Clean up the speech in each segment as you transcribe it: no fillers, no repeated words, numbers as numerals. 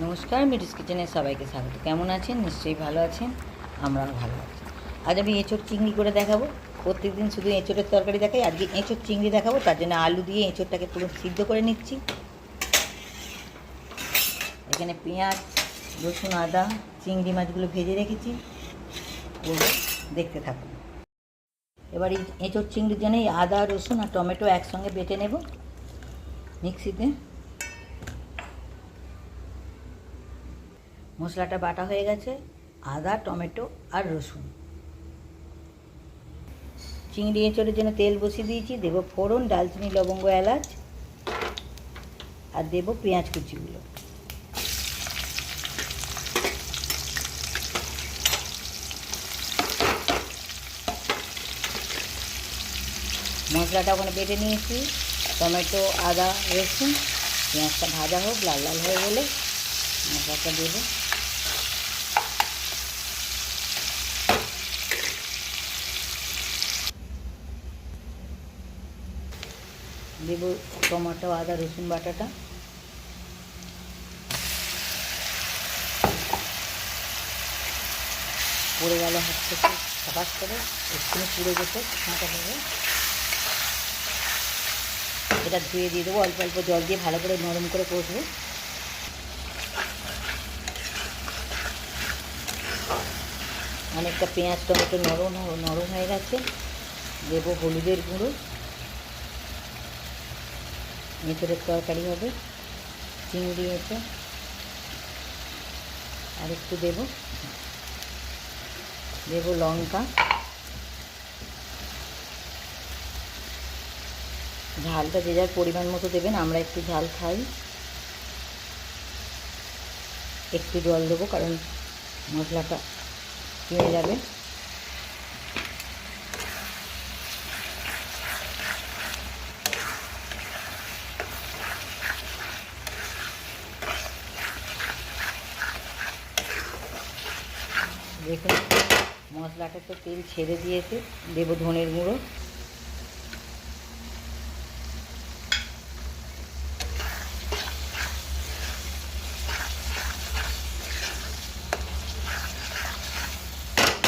নমস্কার, মিঠুস কিচেনে সবাইকে স্বাগত। কেমন আছেন? নিশ্চয়ই ভালো আছেন, আমরাও ভালো আছি। আজ আমি এঁচোড় চিংড়ি করে দেখাবো। প্রত্যেকদিন শুধু এঁচোড়ের তরকারি দেখাই, আজকে এঁচোড় চিংড়ি দেখাবো। তার জন্য আলু দিয়ে এঁচোড়টাকে পুরো সিদ্ধ করে নিচ্ছি। এখানে পেঁয়াজ, রসুন, আদা, চিংড়ি মাছগুলো ভেজে রেখেছি। দেখতে থাকুন। এবার এই এঁচোড় চিংড়ির জন্য এই আদা, রসুন আর টমেটো একসঙ্গে বেটে নেব মিক্সিতে। মশলাটা বাটা হয়ে গেছে, আদা, টমেটো আর রসুন। চিংড়ি এঁচোড়ের জন্য তেল বসিয়ে দিয়েছি। দেব ফোড়ন, ডালচিনি, লবঙ্গ, এলাচ আর দেব পেঁয়াজ কুচিগুলো। মশলাটা ওখানে বেটে নিয়েছি। টমেটো, আদা, রসুন, পেঁয়াজটা ভাজা হোক, লাল লাল হয়ে গেলে মশলাটা দেবো। দেব টমেটো, আদা, রসুন বাটাটা। পড়ে গেল হাত থেকে সাবাস করে, একটু পুড়ে গেছে, কাঁচা দেবো। এটা ধুয়ে দিয়ে দেবো, অল্প অল্প জল দিয়ে ভালো করে নরম করে কষবো। অনেকটা পেঁয়াজ টমেটো নরম হয়ে গেছে। দেবো হলুদের গুঁড়ো। এঁচোড়ের তরকারি হবে, চিংড়ি এঁচোড়। আর একটু দেবো লঙ্কা। ঝালটা যে যার পরিমাণ মতো দেবেন, আমরা একটু ঝাল খাই। একটু জল দেবো কারণ মশলাটা কমে যাবে। দেখুন মশলাটা তো তেল ছেড়ে দিয়েছে। দেবো ধনের গুঁড়ো।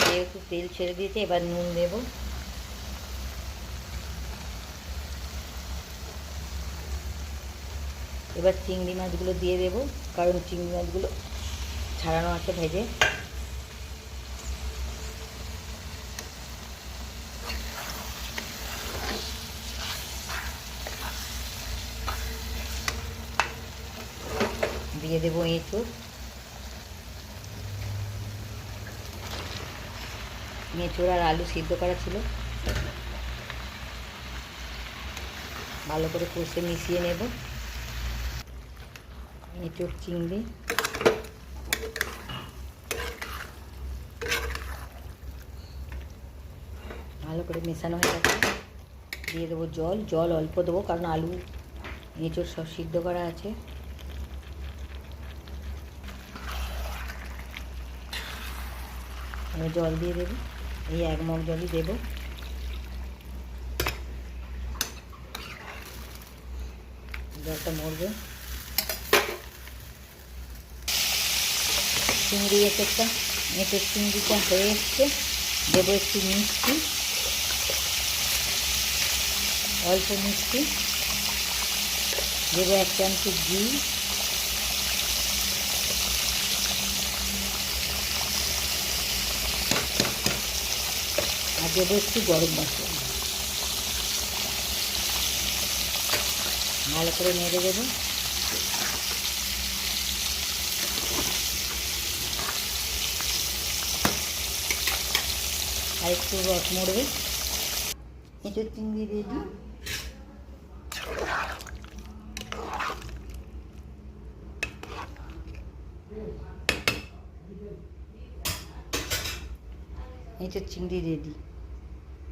যেহেতু তেল ছেড়ে দিয়েছে, এবার নুন দেব। এবার চিংড়ি মাছগুলো দিয়ে দেব, কারণ চিংড়ি মাছগুলো ছাড়ানো আছে ভেজে। দিয়ে দেবো এঁচোড়। এঁচোড় আর আলু সিদ্ধ করা ছিল, ভালো করে কষে মিশিয়ে নেব। এঁচোড় চিংড়ি ভালো করে মেশানো হয়ে গেছে। দিয়ে দেবো জল অল্প দেবো, কারণ আলু এঁচোড় সব সিদ্ধ করা আছে। আমি জল দিয়ে দেবো, এই 1 মগ জলই দেবো। জলটা মরবে। চিংড়ি এঁচোড় চিংড়িটা হয়ে এসছে। দেবো একটু মিষ্টি, অল্প মিষ্টি। দেবো 1 চামচ ঘি। আর দেবো একটু গরম মশলা। ভালো করে নেড়ে দেবো। আর একটু রস মরবে। এঁচোড় চিংড়ি দিয়ে দিই। এঁচোড় চিংড়ি রেডি।